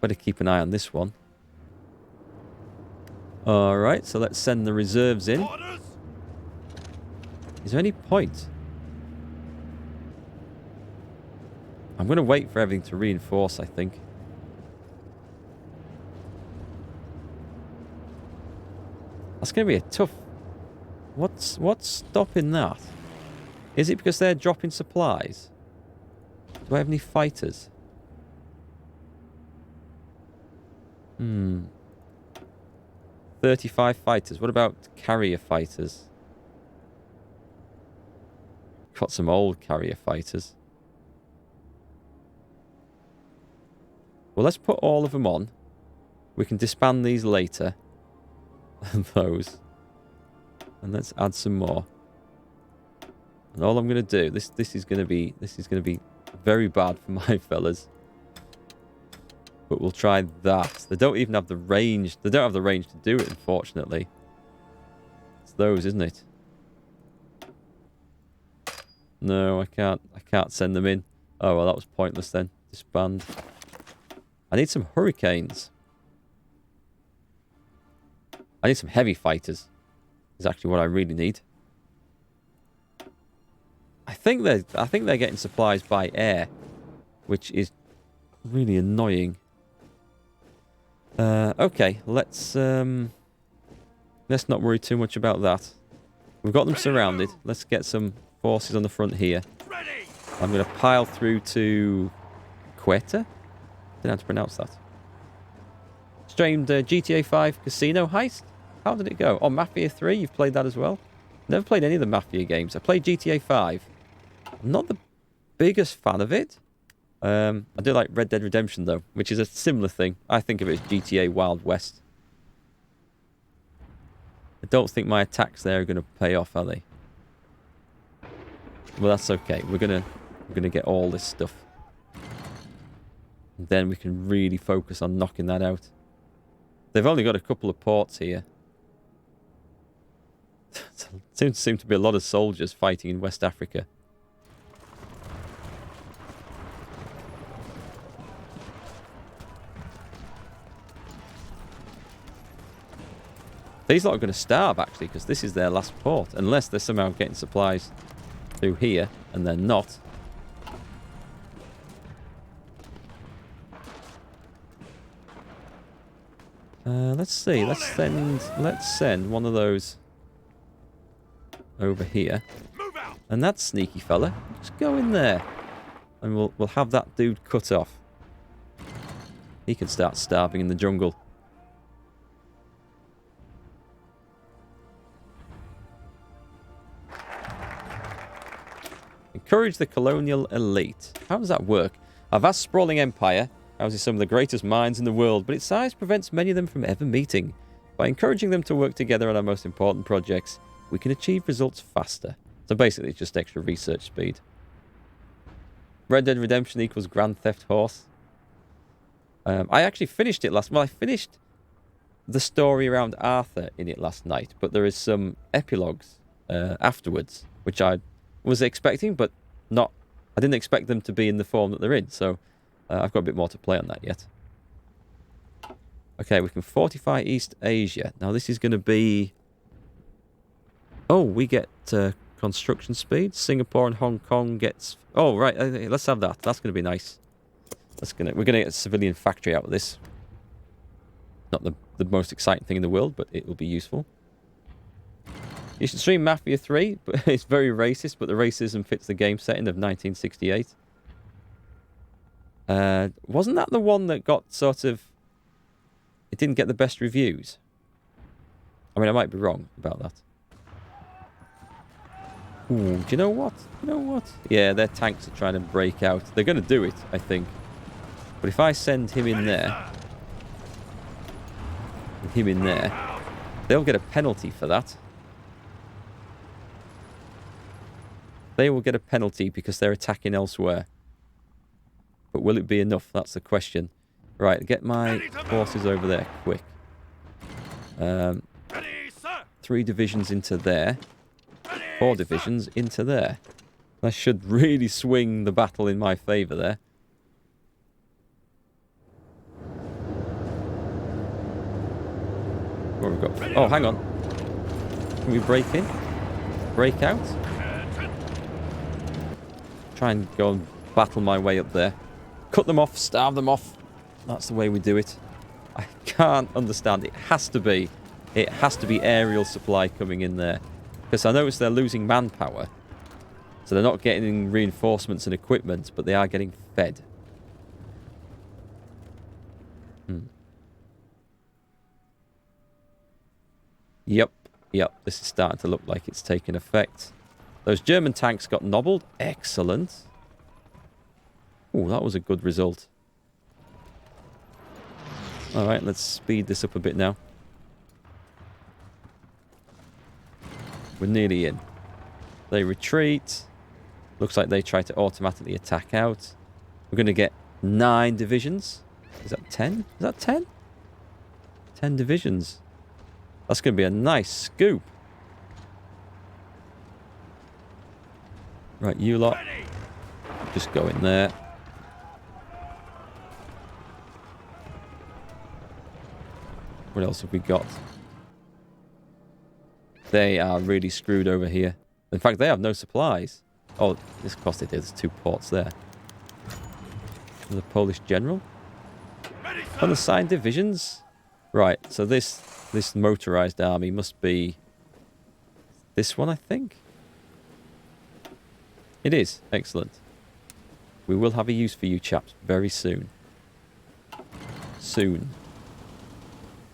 Better keep an eye on this one. Alright, so let's send the reserves in. Is there any point? I'm going to wait for everything to reinforce, I think. That's going to be a tough... What's stopping that? Is it because they're dropping supplies? Do I have any fighters? 35 fighters. What about carrier fighters? Got some old carrier fighters. Well, let's put all of them on. We can disband these later. Those. And let's add some more. And all I'm going to do, this is going to be very bad for my fellas. But we'll try that. They don't even have the range. They don't have the range to do it, unfortunately. It's those, isn't it? No, I can't send them in. Oh, well, that was pointless then. Disband. I need some hurricanes. I need some heavy fighters. Is actually what I really need. I think they're getting supplies by air, which is really annoying. Okay, let's not worry too much about that. We've got them surrounded. Let's get some forces on the front here. I'm going to pile through to Quetta. Don't know how to pronounce that. Streamed GTA 5 Casino Heist. How did it go? Oh, Mafia 3. You've played that as well? Never played any of the Mafia games. I played GTA 5. I'm not the biggest fan of it. I do like Red Dead Redemption, though, which is a similar thing. I think of it as GTA Wild West. I don't think my attacks there are going to pay off, are they? Well, that's okay. We're gonna get all this stuff. And then we can really focus on knocking that out. They've only got a couple of ports here. Seems to be a lot of soldiers fighting in West Africa. These lot are going to starve, actually, because this is their last port. Unless they're somehow getting supplies through here, and they're not. Let's see. Let's send one of those over here. And that sneaky fella, just go in there. And we'll have that dude cut off. He can start starving in the jungle. Encourage the colonial elite. How does that work? Our vast sprawling empire houses some of the greatest minds in the world, but its size prevents many of them from ever meeting. By encouraging them to work together on our most important projects, we can achieve results faster. So basically, it's just extra research speed. Red Dead Redemption equals Grand Theft Horse. I actually finished it last... Well, I finished the story around Arthur in it last night, but there is some epilogues afterwards, which I was expecting, but not... I didn't expect them to be in the form that they're in, so I've got a bit more to play on that yet. Okay, we can fortify East Asia. Now, this is going to be... Oh, we get construction speed. Singapore and Hong Kong gets... Oh, right. Let's have that. That's going to be nice. We're going to get a civilian factory out of this. Not the most exciting thing in the world, but it will be useful. You should stream Mafia 3, but it's very racist, but the racism fits the game setting of 1968. Wasn't that the one that got sort of... It didn't get the best reviews? I mean, I might be wrong about that. Ooh, do you know what? You know what? Yeah, their tanks are trying to break out. They're going to do it, I think. But if I send him in there... And him in there... They'll get a penalty for that. They will get a penalty because they're attacking elsewhere. But will it be enough? That's the question. Right, get my forces over there quick. 3 divisions into there. 4 divisions into there. That should really swing the battle in my favour there. What have we got? Oh, hang on. Can we break in? Break out? Try and go and battle my way up there. Cut them off, starve them off. That's the way we do it. I can't understand. It has to be aerial supply coming in there. Because I noticed they're losing manpower. So they're not getting reinforcements and equipment, but they are getting fed. Yep. This is starting to look like it's taking effect. Those German tanks got nobbled. Excellent. Oh, that was a good result. Alright, let's speed this up a bit now. We're nearly in. They retreat. Looks like they try to automatically attack out. We're going to get 9 divisions. Is that 10? Is that 10? 10 divisions. That's going to be a nice scoop. Right, you lot. Just go in there. What else have we got? They are really screwed over here. In fact, they have no supplies. Oh, this cost it. There's 2 ports there. The Polish general. Unassigned divisions. Right, so this motorized army must be this one, I think. It is. Excellent. We will have a use for you chaps very soon. Soon.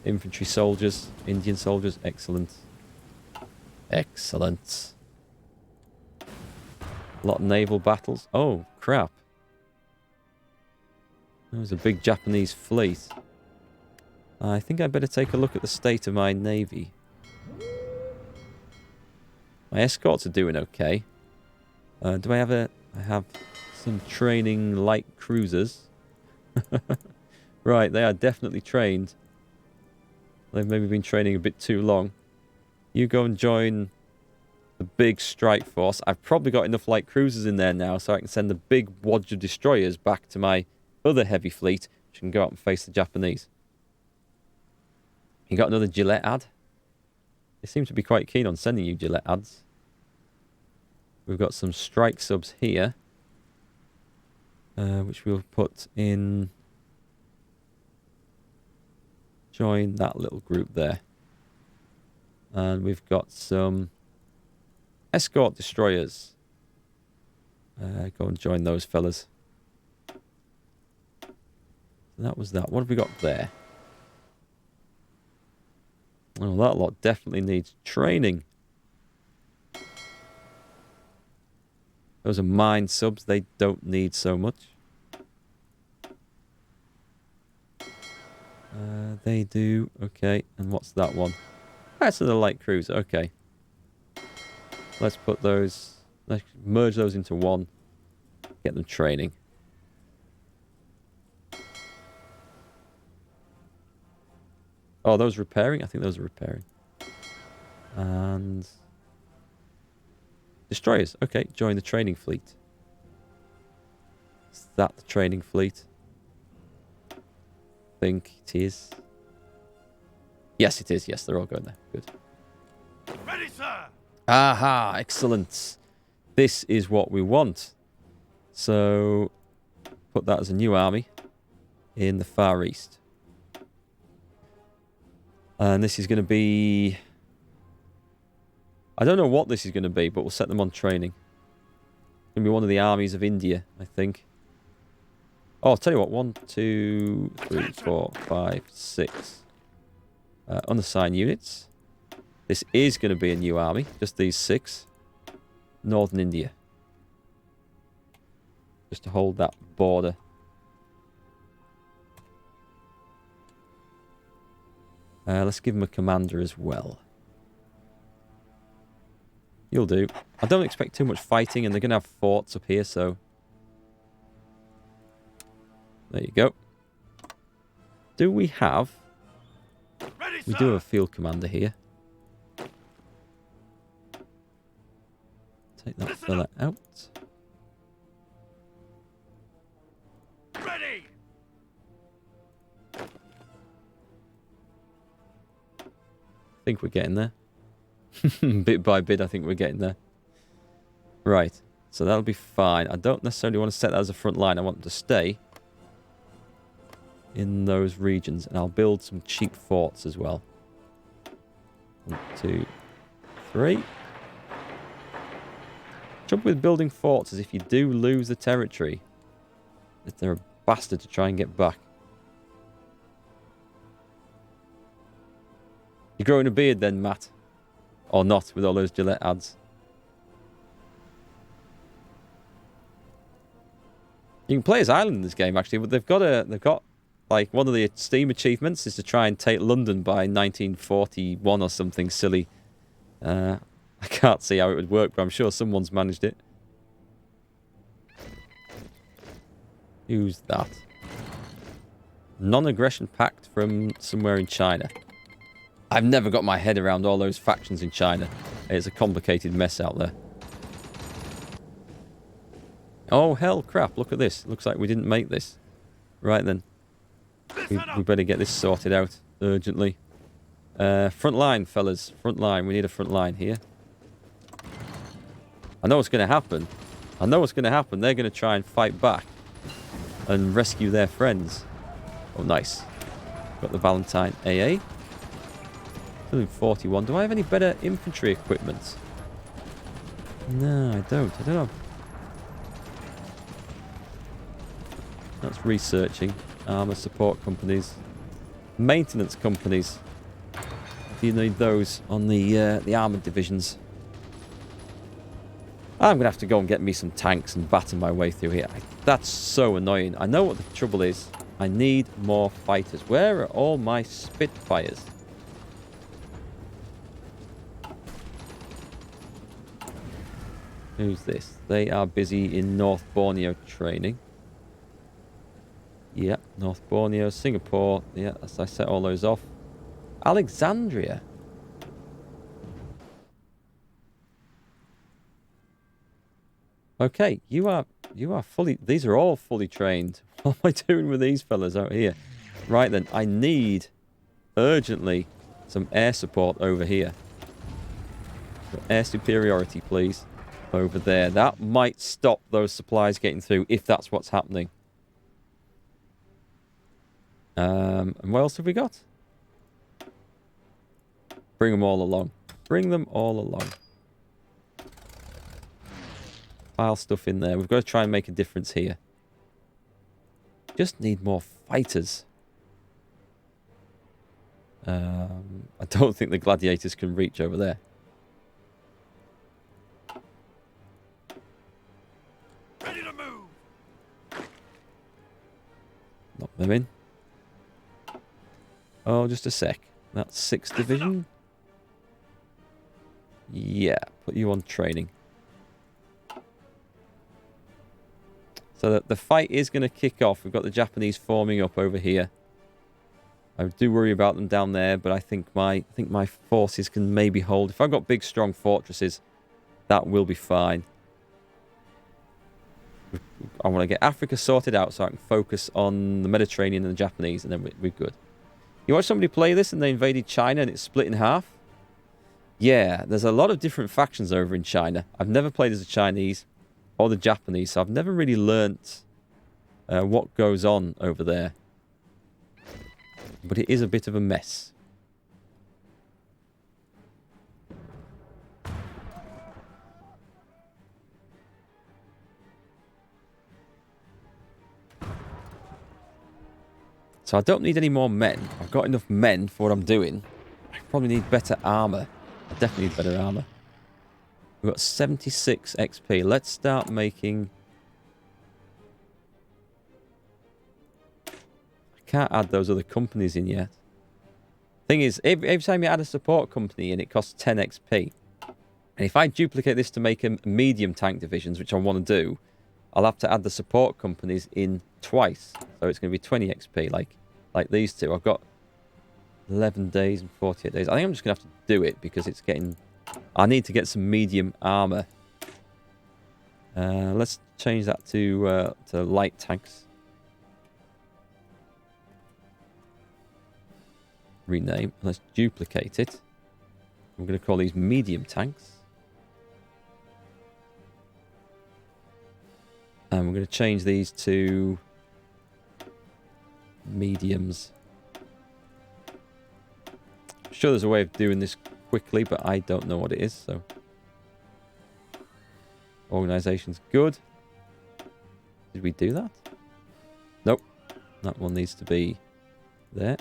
Infantry soldiers, Indian soldiers. Excellent. Excellent. A lot of naval battles. Oh, crap. There was a big Japanese fleet. I think I better take a look at the state of my navy. My escorts are doing okay. Do I have I have some training light cruisers. Right, they are definitely trained. They've maybe been training a bit too long. You go and join the big strike force. I've probably got enough light cruisers in there now so I can send the big wad of destroyers back to my other heavy fleet, which can go out and face the Japanese. You got another Gillette ad? They seem to be quite keen on sending you Gillette ads. We've got some strike subs here, which we'll put in. Join that little group there. And we've got some escort destroyers. Go and join those fellas. That was that. What have we got there? Oh, that lot definitely needs training. Those are mine subs. They don't need so much. They do. Okay. And what's that one? That's the light cruiser. Okay. Let's put those... Let's merge those into one. Get them training. Oh, those repairing? I think those are repairing. And... destroyers. Okay, join the training fleet. Is that the training fleet? I think it is. Yes, it is. Yes, they're all going there. Good. Ready, sir! Aha, excellent. This is what we want. So, put that as a new army in the Far East. And this is going to be... I don't know what this is going to be, but we'll set them on training. It's going to be one of the armies of India, I think. Oh, I'll tell you what. 1, 2, 3, 4, 5, 6. Unassigned units. This is going to be a new army. Just these 6. Northern India. Just to hold that border. Let's give them a commander as well. You'll do. I don't expect too much fighting, and they're going to have forts up here, so... There you go. Do we have... Ready, We sir! do have a field commander here. Take that fella out. Ready! think we're getting there. Bit by bit, I think we're getting there. Right. So that'll be fine. I don't necessarily want to set that as a front line. I want them to stay in those regions. And I'll build some cheap forts as well. 1, 2, 3. Trouble with building forts is if you do lose the territory, they're a bastard to try and get back. You're growing a beard then, Matt? Or not, with all those Gillette ads? You can play as Ireland in this game, actually, but they've got like one of the Steam achievements is to try and take London by 1941 or something silly. I can't see how it would work, but I'm sure someone's managed it. Who's that? Non-aggression pact from somewhere in China. I've never got my head around all those factions in China. It's a complicated mess out there. Oh, hell crap. Look at this. Looks like we didn't make this. Right then. We better get this sorted out urgently. Front line, fellas. Front line. We need a front line here. I know what's going to happen. I know what's going to happen. They're going to try and fight back and rescue their friends. Oh, nice. Got the Valentine AA. Still in 41. Do I have any better infantry equipment? No, I don't. I don't know. That's researching. Armour support companies. Maintenance companies. Do you need those on the armoured divisions? I'm going to have to go and get me some tanks and batter my way through here. That's so annoying. I know what the trouble is. I need more fighters. Where are all my Spitfires? Who's this? They are busy in North Borneo training. Yep, North Borneo, Singapore. Yeah, I set all those off. Alexandria. Okay, you are fully... These are all fully trained. What am I doing with these fellas out here? Right then, I need urgently some air support over here. So air superiority, please. Over there. That might stop those supplies getting through if that's what's happening. And what else have we got? Bring them all along. Bring them all along. Pile stuff in there. We've got to try and make a difference here. Just need more fighters. I don't think the gladiators can reach over there. Ready to move. Knock them in. Oh, just a sec. That's 6th Division. Yeah, put you on training. So that the fight is going to kick off. We've got the Japanese forming up over here. I do worry about them down there, but I think my forces can maybe hold. If I've got big, strong fortresses, that will be fine. I want to get Africa sorted out so I can focus on the Mediterranean and the Japanese, and then we're good. You watch somebody play this and they invaded China and it's split in half? Yeah, there's a lot of different factions over in China. I've never played as the Chinese or the Japanese, so I've never really learnt what goes on over there. But it is a bit of a mess. So I don't need any more men. I've got enough men for what I'm doing. I probably need better armor. I definitely need better armor. We've got 76 XP. Let's start making... I can't add those other companies in yet. Thing is, every time you add a support company in, it costs 10 XP. And if I duplicate this to make a medium tank divisions, which I want to do, I'll have to add the support companies in twice. So it's going to be 20 XP, like these two. I've got 11 days and 48 days. I think I'm just going to have to do it because it's getting... I need to get some medium armor. Let's change that to light tanks. Rename. Let's duplicate it. I'm going to call these medium tanks. And we're going to change these to mediums. I'm sure there's a way of doing this quickly, but I don't know what it is, so. Organization's good. Did we do that? Nope. That one needs to be there.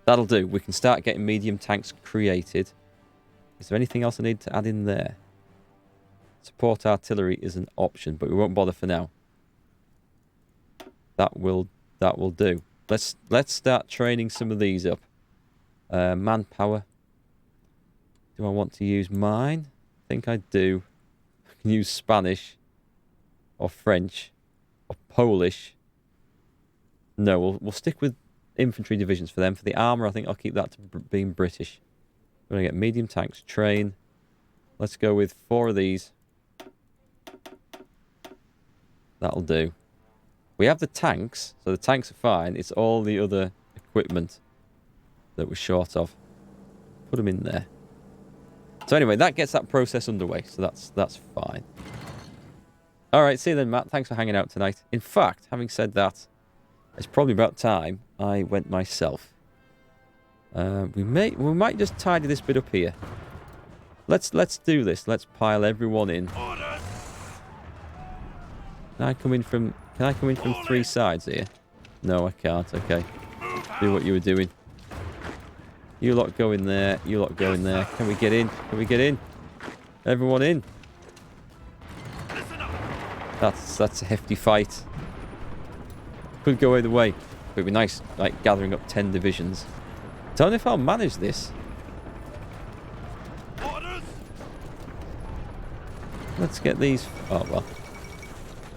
That'll do. We can start getting medium tanks created. Is there anything else I need to add in there? Support artillery is an option, but we won't bother for now. That will do. Let's start training some of these up. Manpower. Do I want to use mine? I think I do. I can use Spanish or French or Polish. No, we'll stick with infantry divisions for them. For the armor, I think I'll keep that to being British. We're going to get medium tanks, train. Let's go with 4 of these. That'll do. We have the tanks, so the tanks are fine. It's all the other equipment that we're short of. Put them in there. So anyway, that gets that process underway, so that's fine. All right, see you then, Matt. Thanks for hanging out tonight. In fact, having said that, it's probably about time I went myself. We might just tidy this bit up here. Let's do this. Let's pile everyone in. Orders. Can I come in from 3 sides here? No, I can't. Okay. Do what you were doing. You lot go in there. You lot go in there. Can we get in? Can we get in? Everyone in. That's a hefty fight. Could go either way. But it'd be nice, like, gathering up 10 divisions. Don't know if I'll manage this. Orders. Let's get these... Oh, well.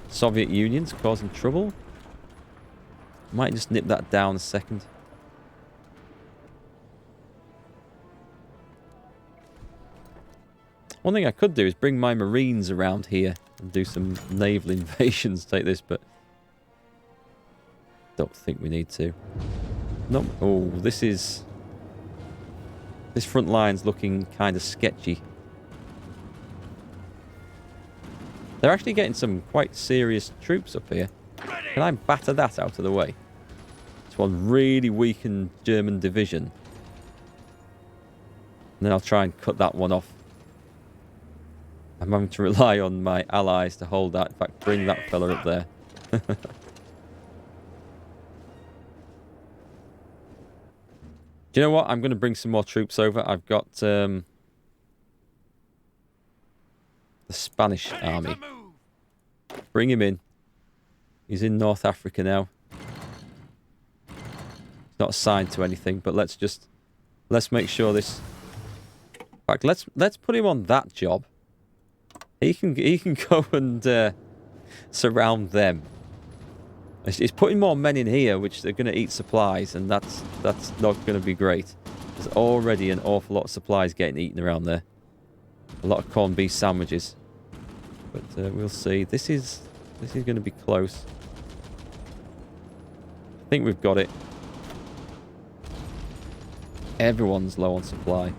Soviet Union's causing trouble. Might just nip that down a second. One thing I could do is bring my Marines around here and do some naval invasions, take this, but don't think we need to. No. Oh, this front line's looking kind of sketchy. They're actually getting some quite serious troops up here. Can I batter that out of the way? It's one really weakened German division. And then I'll try and cut that one off. I'm having to rely on my allies to hold that. In fact, bring that fella up there. Do you know what? I'm going to bring some more troops over. I've got the Spanish army. Bring him in. He's in North Africa now. He's not assigned to anything, but let's make sure this... In fact, let's put him on that job. He can go and surround them. It's putting more men in here, which they're going to eat supplies, and that's not going to be great. There's already an awful lot of supplies getting eaten around there. A lot of corned beef sandwiches. But we'll see. This is going to be close. I think we've got it. Everyone's low on supply.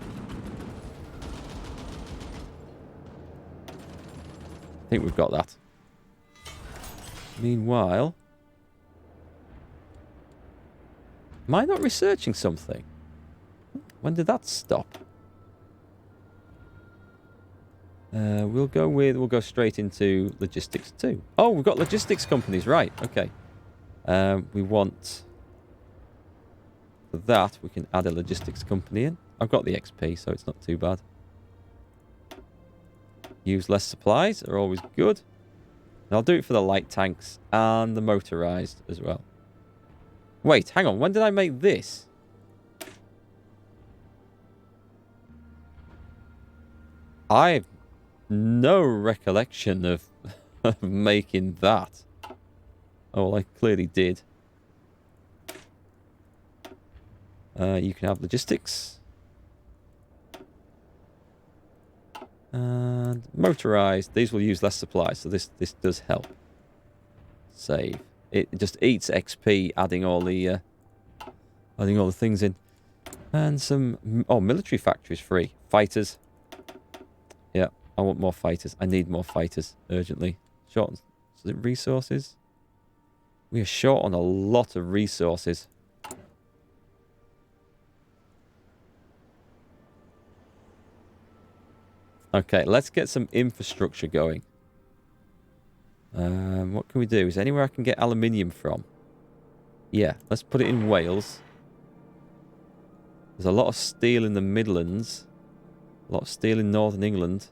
I think we've got that. Meanwhile... Am I not researching something? When did that stop? We'll go straight into logistics too. Oh, we've got logistics companies, right? Okay. We want for that we can add a logistics company in. I've got the XP, so it's not too bad. Use less supplies are always good. And I'll do it for the light tanks and the motorized as well. Wait, hang on. When did I make this? I have no recollection of making that. Oh, well, I clearly did. You can have logistics. And motorized. These will use less supplies, so this does help. Save. It just eats XP adding all the things in. And some... Oh, military factories free. Fighters. Yeah, I want more fighters. I need more fighters urgently. Short on... Is it resources? We are short on a lot of resources. Okay, let's get some infrastructure going. What can we do? Is there anywhere I can get aluminium from? Yeah, let's put it in Wales. There's a lot of steel in the Midlands. A lot of steel in Northern England.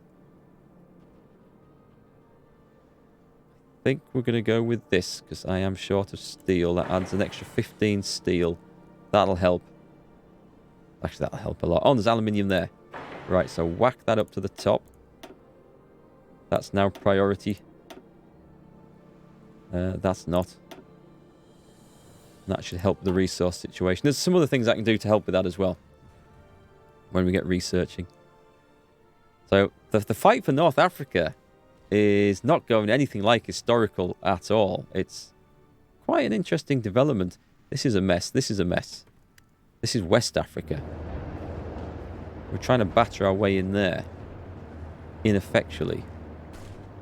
I think we're going to go with this because I am short of steel. That adds an extra 15 steel. That'll help. Actually, that'll help a lot. Oh, there's aluminium there. Right, so whack that up to the top. That's now priority. That's not. That should help the resource situation. There's some other things I can do to help with that as well. When we get researching. So, the fight for North Africa is not going anything like historical at all. It's quite an interesting development. This is a mess. This is a mess. This is West Africa. We're trying to batter our way in there. Ineffectually.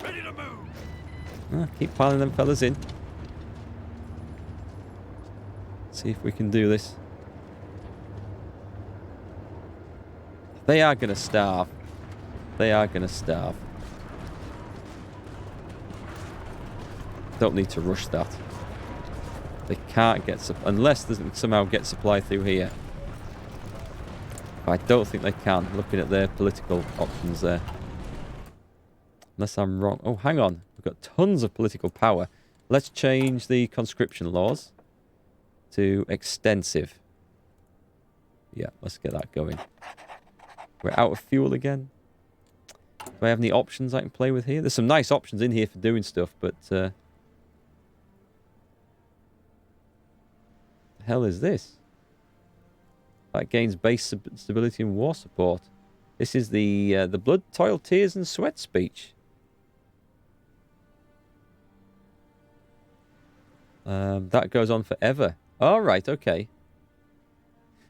Ready to move. Keep piling them fellas in. See if we can do this. They are going to starve. They are going to starve. Don't need to rush that. They can't get... Unless they somehow get supply through here. I don't think they can, looking at their political options there. Unless I'm wrong. Oh, hang on. We've got tons of political power. Let's change the conscription laws to extensive. Yeah, let's get that going. We're out of fuel again. Do I have any options I can play with here? There's some nice options in here for doing stuff, but... the hell is this? That gains base stability and war support. This is the blood, toil, tears, and sweat speech. That goes on forever. All right, okay.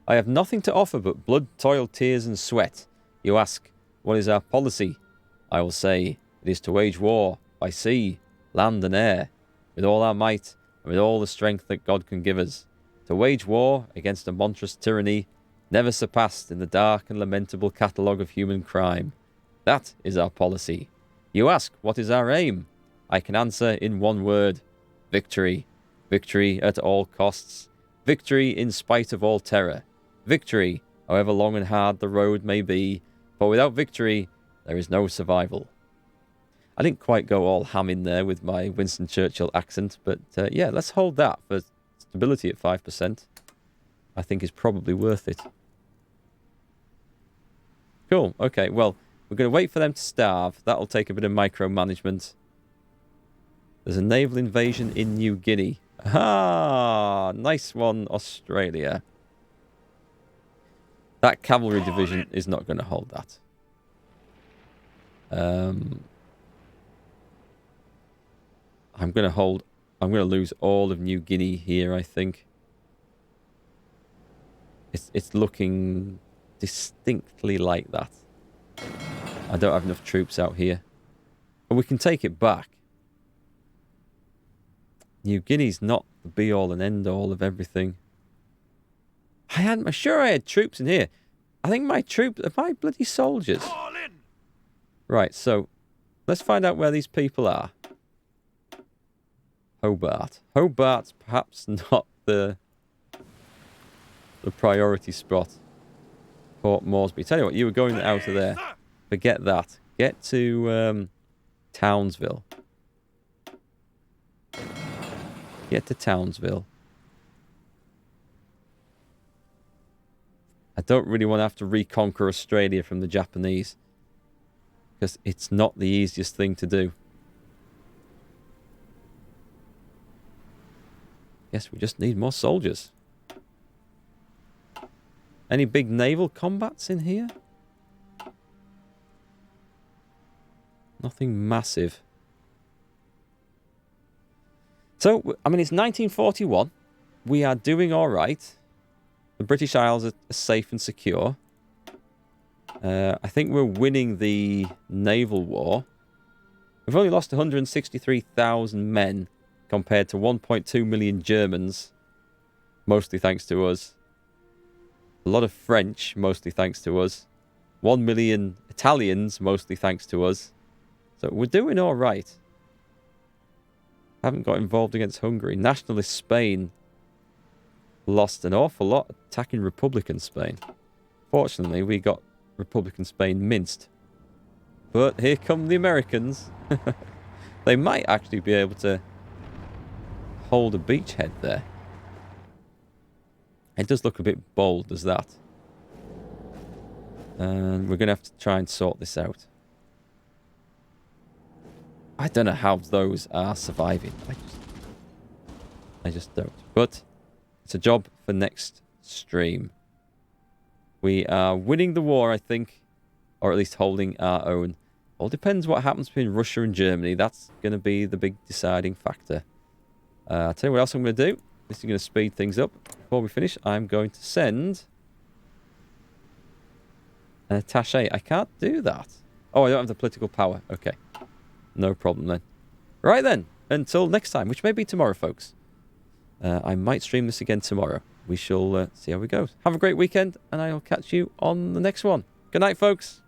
I have nothing to offer but blood, toil, tears, and sweat. You ask, what is our policy? I will say, it is to wage war by sea, land, and air, with all our might and with all the strength that God can give us. To wage war against a monstrous tyranny never surpassed in the dark and lamentable catalogue of human crime. That is our policy. You ask, what is our aim? I can answer in one word. Victory. Victory at all costs. Victory in spite of all terror. Victory, however long and hard the road may be, for without victory, there is no survival. I didn't quite go all ham in there with my Winston Churchill accent, but yeah, let's hold that for stability at 5%. I think is probably worth it. Cool. Okay, well, we're going to wait for them to starve. That'll take a bit of micromanagement. There's a naval invasion in New Guinea. Ah, nice one, Australia. That cavalry division is not going to hold that. I'm going to lose all of New Guinea here, I think. It's looking distinctly like that. I don't have enough troops out here. But we can take it back. New Guinea's not the be-all and end-all of everything. I'm sure I had troops in here. I think my troops are my bloody soldiers. Fall in. Right, so let's find out where these people are. Hobart. Hobart's perhaps not the priority spot. Port Moresby. Tell you what, you were going out of there. Forget that. Get to Townsville. Get to Townsville. I don't really want to have to reconquer Australia from the Japanese. Because it's not the easiest thing to do. Guess we just need more soldiers. Any big naval combats in here? Nothing massive. So, I mean, it's 1941. We are doing all right. The British Isles are safe and secure. I think we're winning the naval war. We've only lost 163,000 men compared to 1.2 million Germans, mostly thanks to us. A lot of French, mostly thanks to us. 1 million Italians, mostly thanks to us. So we're doing all right. Haven't got involved against Hungary. Nationalist Spain lost an awful lot attacking Republican Spain. Fortunately, we got Republican Spain minced. But here come the Americans. They might actually be able to hold a beachhead there. It does look a bit bold, does that? And we're going to have to try and sort this out. I don't know how those are surviving. I just don't. But it's a job for next stream. We are winning the war, I think. Or at least holding our own. All depends what happens between Russia and Germany. That's going to be the big deciding factor. I'll tell you what else I'm going to do. This is going to speed things up. Before we finish, I'm going to send an attaché. I can't do that. Oh, I don't have the political power. Okay. No problem then. Right then. Until next time, which may be tomorrow, folks. I might stream this again tomorrow. We shall see how it goes. Have a great weekend, and I'll catch you on the next one. Good night, folks.